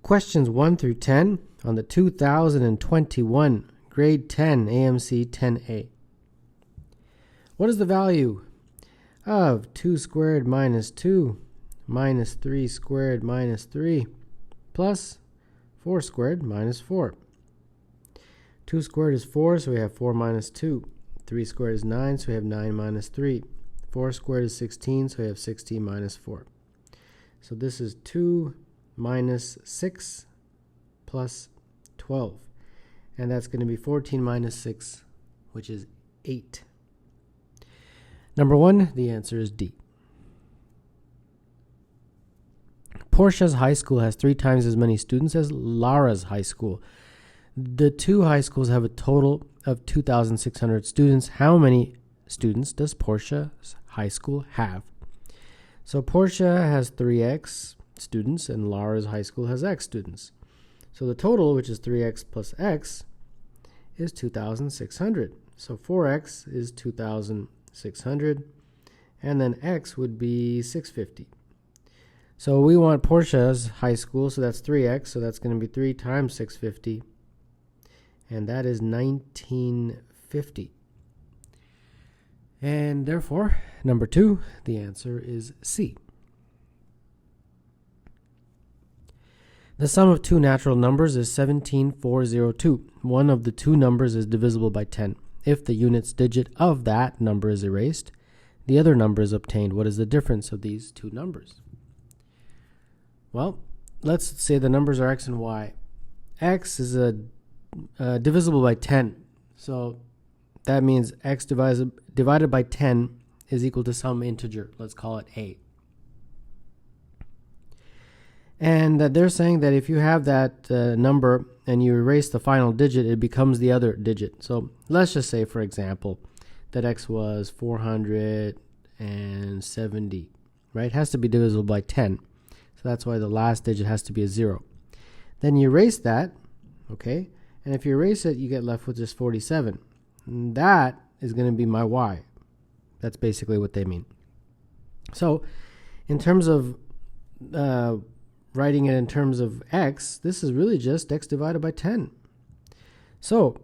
Questions 1 through 10 on the 2021 Grade 10 AMC 10A. What is the value of 2 squared minus 2 minus 3 squared minus 3 plus 4 squared minus 4? 2 squared is 4, so we have 4 minus 2. 3 squared is 9, so we have 9 minus 3. 4 squared is 16, so we have 16 minus 4. So this is 2 minus 6 plus 12. And that's going to be 14 minus 6, which is 8. Number 1, the answer is D. Portia's high school has 3 times as many students as Lara's high school. The two high schools have a total of 2,600 students. How many students does Portia's high school have? So Portia has 3x students and Lara's high school has x students. So the total, which is 3x plus x, is 2,600. So 4x is 2,600, and then x would be 650. So we want Portia's high school, so that's 3x, so that's going to be 3 times 650, and that is 1950. And therefore, number 2, the answer is C. The sum of two natural numbers is 17402. One of the two numbers is divisible by 10. If the units digit of that number is erased, the other number is obtained. What is the difference of these two numbers? Well, let's say the numbers are x and y. X is divisible by 10. So that means x divided by 10 is equal to some integer. Let's call it a. And they're saying that if you have that number and you erase the final digit, it becomes the other digit. So let's just say, for example, that x was 470, right? It has to be divisible by 10. So that's why the last digit has to be a 0. Then you erase that, okay? And if you erase it, you get left with just 47. And that is going to be my y. That's basically what they mean. So in terms of writing it in terms of x, this is really just x divided by 10. So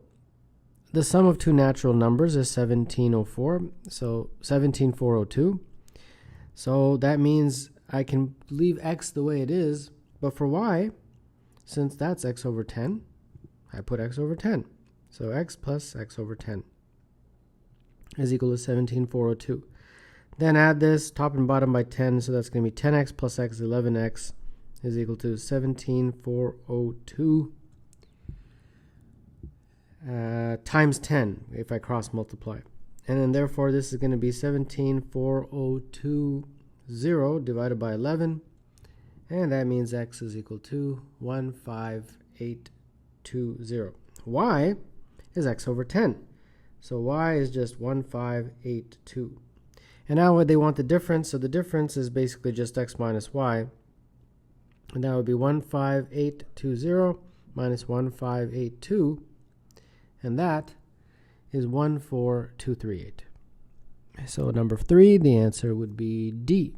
the sum of two natural numbers is 1704, so 17402. So that means I can leave x the way it is, but for y, since that's x over 10, I put x over 10. So x plus x over 10 is equal to 17402. Then add this top and bottom by 10, so that's going to be 10x plus x, 11x, is equal to 17402 times 10 if I cross multiply. And then therefore this is going to be 17420 divided by 11, and that means x is equal to 15820. Y is x over 10. So y is just 1582. And now they want the difference, so the difference is basically just x minus y. And that would be 15820 minus 1582, and that is 14238. So number 3, the answer would be D.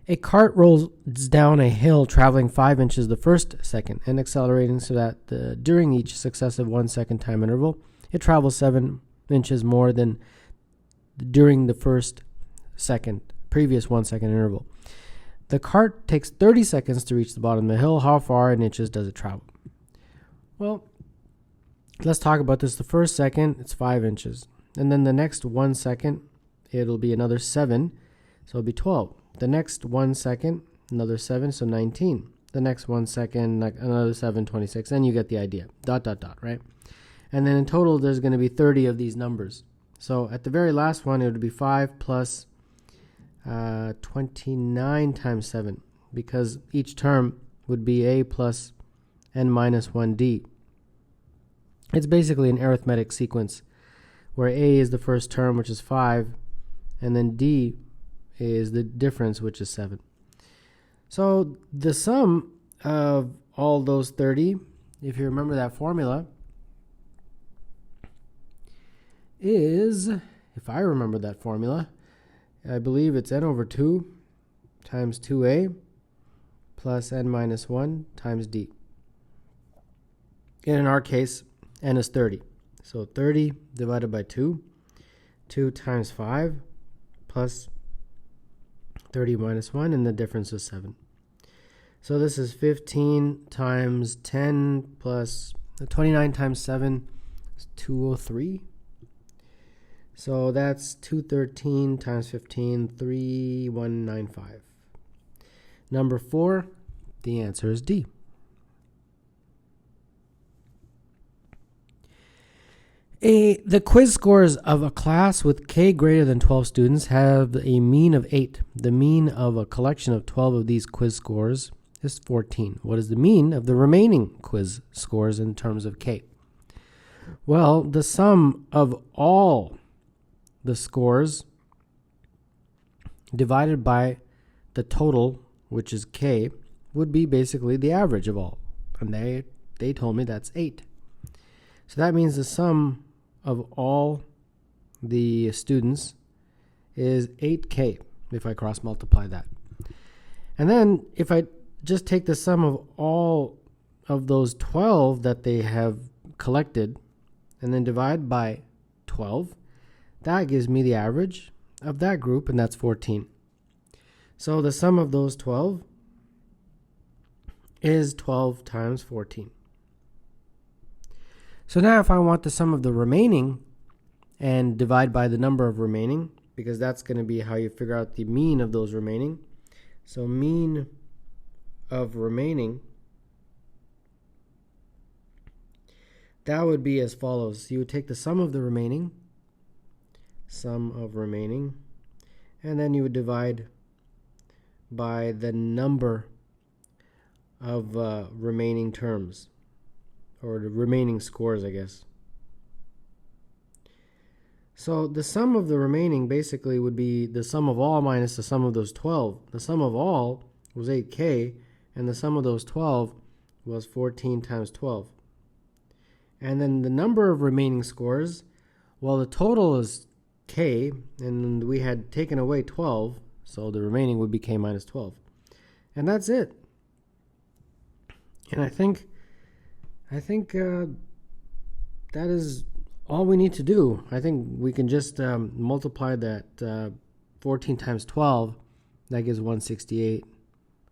A cart rolls down a hill traveling 5 inches the first second and accelerating so that during each successive 1 second time interval, it travels 7 inches more than during the previous 1 second interval. The cart takes 30 seconds to reach the bottom of the hill. How far in inches does it travel? Well, let's talk about this. The first second, it's 5 inches. And then the next 1 second, it'll be another 7, so it'll be 12. The next 1 second, another 7, so 19. The next 1 second, another 7, 26. And you get the idea. ... right? And then in total, there's going to be 30 of these numbers. So at the very last one, it would be 5 plus 29 times 7, because each term would be a plus n minus 1d. It's basically an arithmetic sequence where a is the first term, which is 5, and then d is the difference, which is 7. So the sum of all those 30, if you remember that formula, is, if I remember that formula, I believe it's n over 2 times 2a plus n minus 1 times d. And in our case, n is 30. So 30 divided by 2, 2 times 5 plus 30 minus 1, and the difference is 7. So this is 15 times 10 plus 29 times 7 is 203. So that's 213 times 15, 3195. Number 4, the answer is D. The quiz scores of a class with K greater than 12 students have a mean of 8. The mean of a collection of 12 of these quiz scores is 14. What is the mean of the remaining quiz scores in terms of K? Well, the sum of all the scores divided by the total, which is K, would be basically the average of all. And they told me that's 8. So that means the sum of all the students is 8K if I cross multiply that. And then if I just take the sum of all of those 12 that they have collected and then divide by 12, that gives me the average of that group, and that's 14. So the sum of those 12 is 12 times 14. So now if I want the sum of the remaining and divide by the number of remaining, because that's going to be how you figure out the mean of those remaining. So mean of remaining, that would be as follows. You would take the sum of the remaining, and then you would divide by the number of remaining terms, or the remaining scores, I guess. So the sum of the remaining basically would be the sum of all minus the sum of those 12. The sum of all was 8K, and the sum of those 12 was 14 times 12. And then the number of remaining scores, well, the total is K, and we had taken away 12, so the remaining would be K minus 12. And that's it. And I think that is all we need to do. I think we can just multiply that 14 times 12. That gives 168,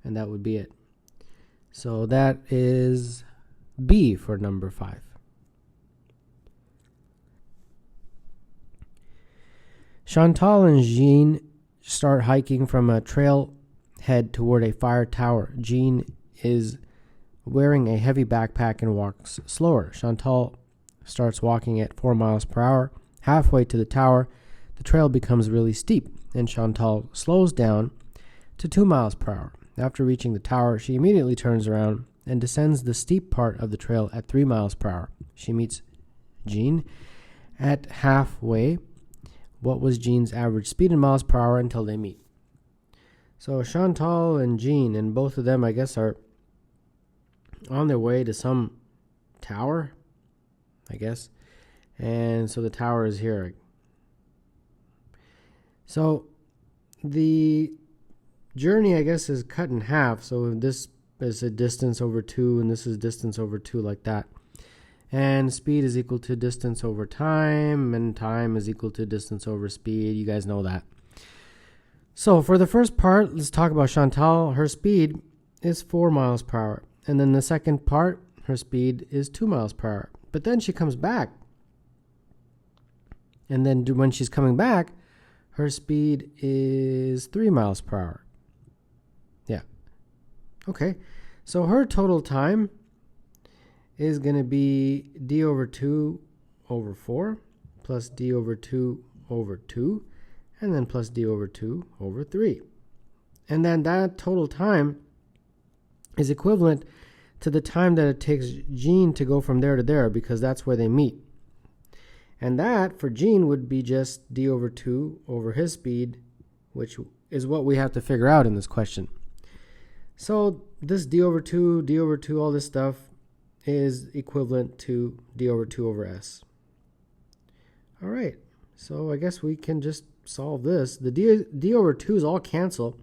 and that would be it. So that is B for number 5. Chantal and Jean start hiking from a trail head toward a fire tower. Jean is wearing a heavy backpack and walks slower. Chantal starts walking at 4 miles per hour. Halfway to the tower, the trail becomes really steep, and Chantal slows down to 2 miles per hour. After reaching the tower, she immediately turns around and descends the steep part of the trail at 3 miles per hour. She meets Jean at halfway. What was Jean's average speed in miles per hour until they meet? So Chantal and Jean, and both of them, I guess, are on their way to some tower, I guess. And so the tower is here. So the journey, I guess, is cut in half. So this is a distance over 2, and this is distance over 2, like that. And speed is equal to distance over time, and time is equal to distance over speed. You guys know that. So for the first part, let's talk about Chantal. Her speed is 4 miles per hour. And then the second part, her speed is 2 miles per hour. But then she comes back. And then when she's coming back, her speed is 3 miles per hour. Yeah. Okay. So her total time is going to be d over 2 over 4 plus d over 2 over 2, and then plus d over 2 over 3. And then that total time is equivalent to the time that it takes Jean to go from there to there, because that's where they meet. And that, for Jean, would be just d over 2 over his speed, which is what we have to figure out in this question. So this d over 2, all this stuff, is equivalent to d over 2 over s. All right, so I guess we can just solve this. The d over 2's all cancel,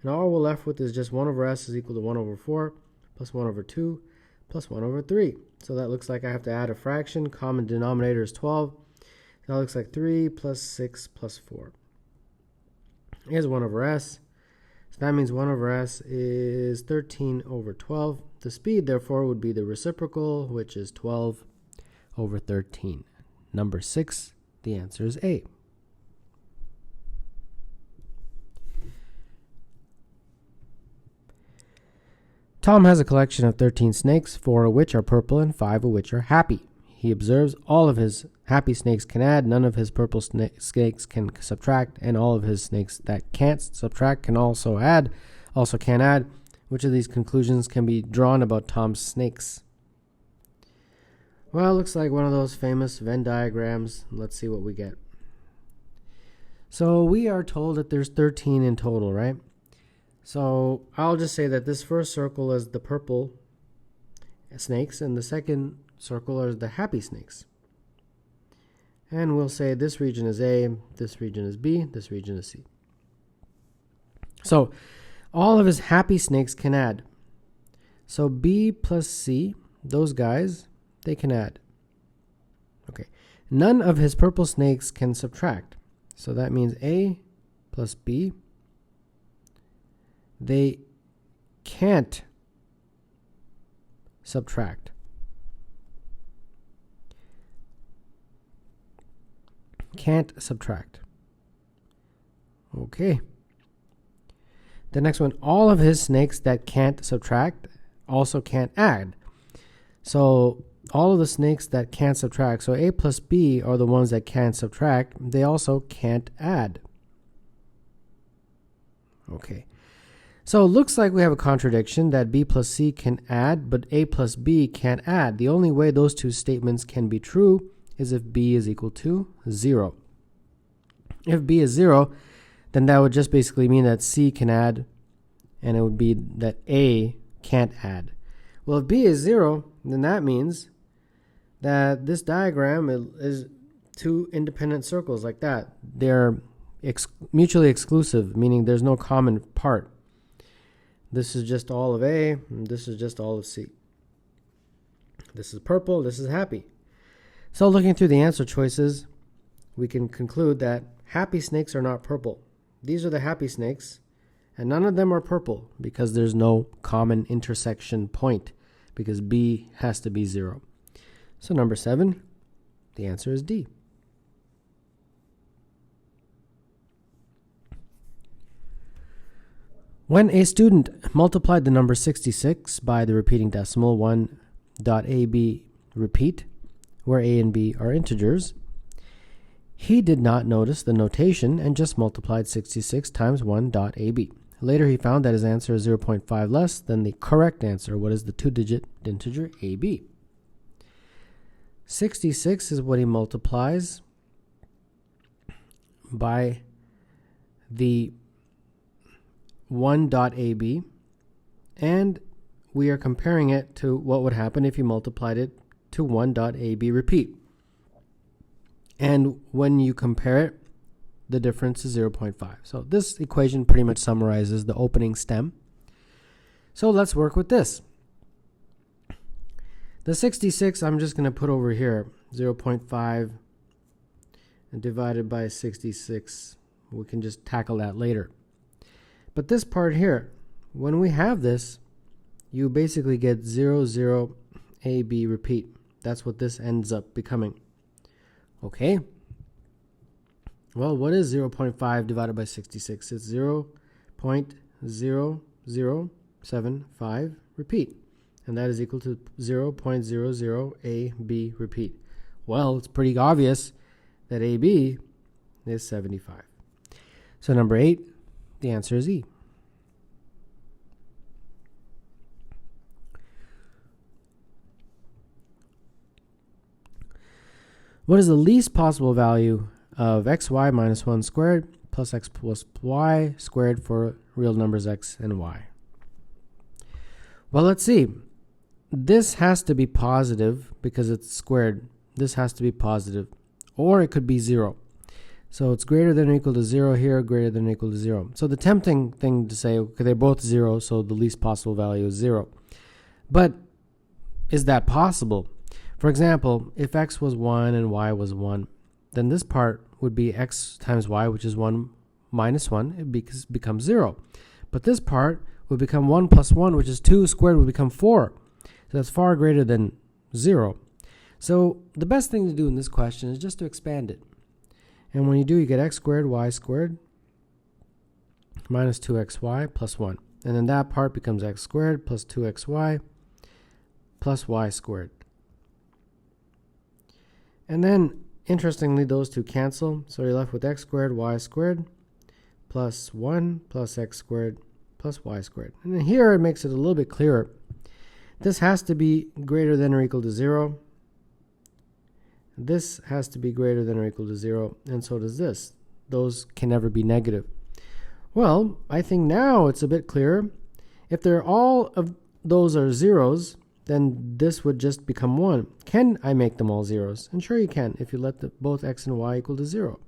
and And all we're left with is just 1 over s is equal to 1 over 4 plus 1 over 2 plus 1 over 3. So that looks like I have to add a fraction. Common denominator is 12. That looks like 3 plus 6 plus 4. Here's 1 over s. So that means 1 over s is 13 over 12. The speed, therefore, would be the reciprocal, which is 12 over 13. Number 6, the answer is A. Tom has a collection of 13 snakes, 4 of which are purple and 5 of which are happy. He observes all of his happy snakes can add, none of his purple snakes can subtract, and all of his snakes that can't subtract can also can't add. Which of these conclusions can be drawn about Tom's snakes? Well, it looks like one of those famous Venn diagrams. Let's see what we get. So we are told that there's 13 in total, right? So I'll just say that this first circle is the purple snakes, and the second circle are the happy snakes. And we'll say this region is A, this region is B, this region is C. So all of his happy snakes can add. So B plus C, those guys, they can add. Okay. None of his purple snakes can subtract. So that means A plus B, they can't subtract. Can't subtract. Okay. The next one, all of his snakes that can't subtract also can't add. So all of the snakes that can't subtract, so A plus B are the ones that can't subtract, they also can't add. Okay. So it looks like we have a contradiction that B plus C can add, but A plus B can't add. The only way those two statements can be true is if B is equal to 0. If B is 0, then that would just basically mean that C can add, and it would be that A can't add. Well, if B is 0, then that means that this diagram is two independent circles like that. They're mutually exclusive, meaning there's no common part. This is just all of A, and this is just all of C. This is purple, this is happy. So looking through the answer choices, we can conclude that happy snakes are not purple. These are the happy snakes, and none of them are purple because there's no common intersection point, because B has to be 0. So number 7, the answer is D. When a student multiplied the number 66 by the repeating decimal 1.ab repeat, where a and b are integers, he did not notice the notation and just multiplied 66 times 1.ab. Later he found that his answer is 0.5 less than the correct answer. What is the two-digit integer ab? 66 is what he multiplies by the 1.ab, and we are comparing it to what would happen if you multiplied it to 1.ab repeat. And when you compare it, the difference is 0.5. So this equation pretty much summarizes the opening stem. So let's work with this. The 66 I'm just going to put over here, 0.5 and divided by 66. We can just tackle that later. But this part here, when we have this, you basically get 0, AB repeat. That's what this ends up becoming. Okay. Well, what is 0.5 divided by 66? It's 0.0075 repeat. And that is equal to 0.00 AB repeat. Well, it's pretty obvious that AB is 75. So number 8, the answer is E. What is the least possible value of xy minus 1 squared plus x plus y squared for real numbers x and y? Well, let's see. This has to be positive because it's squared. This has to be positive, or it could be 0. So it's greater than or equal to 0 here, greater than or equal to 0. So the tempting thing to say, okay, they're both 0, so the least possible value is 0. But is that possible? For example, if x was 1 and y was 1, then this part would be x times y, which is 1 minus 1. It becomes 0. But this part would become 1 plus 1, which is 2 squared, would become 4. So that's far greater than 0. So the best thing to do in this question is just to expand it. And when you do, you get x squared y squared minus 2xy plus 1. And then that part becomes x squared plus 2xy plus y squared. And then, interestingly, those two cancel. So you're left with x squared y squared plus 1 plus x squared plus y squared. And then here it makes it a little bit clearer. This has to be greater than or equal to 0. This has to be greater than or equal to 0, and so does this. Those can never be negative. Well, I think now it's a bit clearer. If they're all of those are zeros, then this would just become 1. Can I make them all zeros? And sure you can, if you let both x and y equal to 0.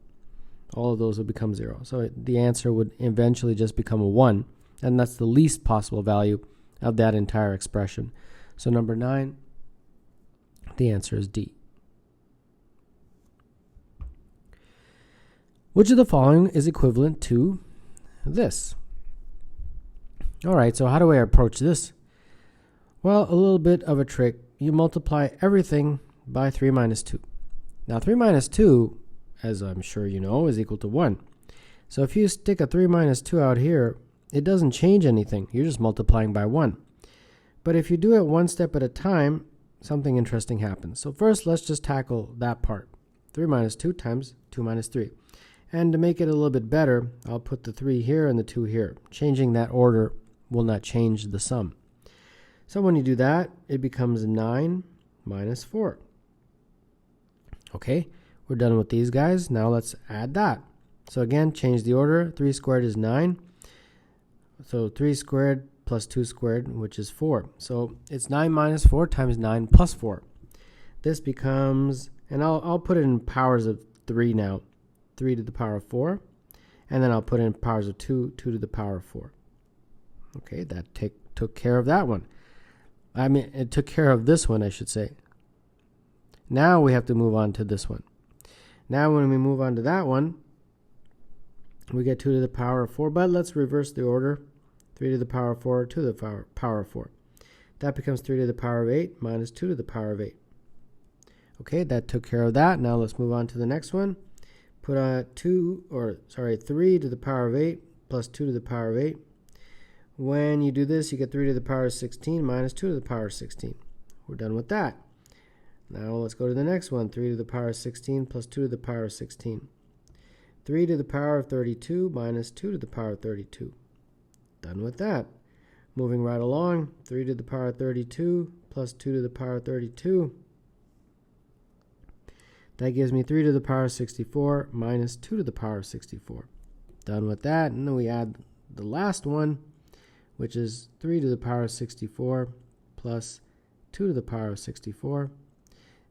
All of those would become 0. So the answer would eventually just become a 1, and that's the least possible value of that entire expression. So number 9, the answer is D. Which of the following is equivalent to this? All right, so how do I approach this? Well, a little bit of a trick. You multiply everything by 3 minus 2. Now 3 minus 2, as I'm sure you know, is equal to 1. So if you stick a 3 minus 2 out here, it doesn't change anything. You're just multiplying by 1. But if you do it one step at a time, something interesting happens. So first, let's just tackle that part. 3 minus 2 times 2 minus 3. And to make it a little bit better, I'll put the 3 here and the 2 here. Changing that order will not change the sum. So when you do that, it becomes 9 minus 4. Okay, we're done with these guys. Now let's add that. So again, change the order. 3 squared is 9. So 3 squared plus 2 squared, which is 4. So it's 9 minus 4 times 9 plus 4. This becomes, and I'll put it in powers of 3 now. 3 to the power of 4. And then I'll put in powers of 2, 2 to the power of 4. Okay, that took care of that one. I mean, it took care of this one, I should say. Now we have to move on to this one. Now when we move on to that one, we get 2 to the power of 4, but let's reverse the order. 3 to the power of 4 to the power of 4. That becomes 3 to the power of 8 minus 2 to the power of 8. Okay, that took care of that. Now let's move on to the next one. Put 3 to the power of 8 plus 2 to the power of 8. When you do this, you get 3 to the power of 16 minus 2 to the power of 16. We're done with that. Now let's go to the next one. 3 to the power of 16 plus 2 to the power of 16. 3 to the power of 32 minus 2 to the power of 32. Done with that. Moving right along, 3 to the power of 32 plus 2 to the power of 32. That gives me 3 to the power of 64 minus 2 to the power of 64. Done with that. And then we add the last one, which is 3 to the power of 64 plus 2 to the power of 64.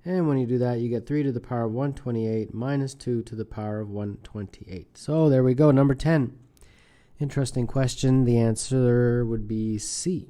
And when you do that, you get 3 to the power of 128 minus 2 to the power of 128. So there we go, number 10. Interesting question. The answer would be C.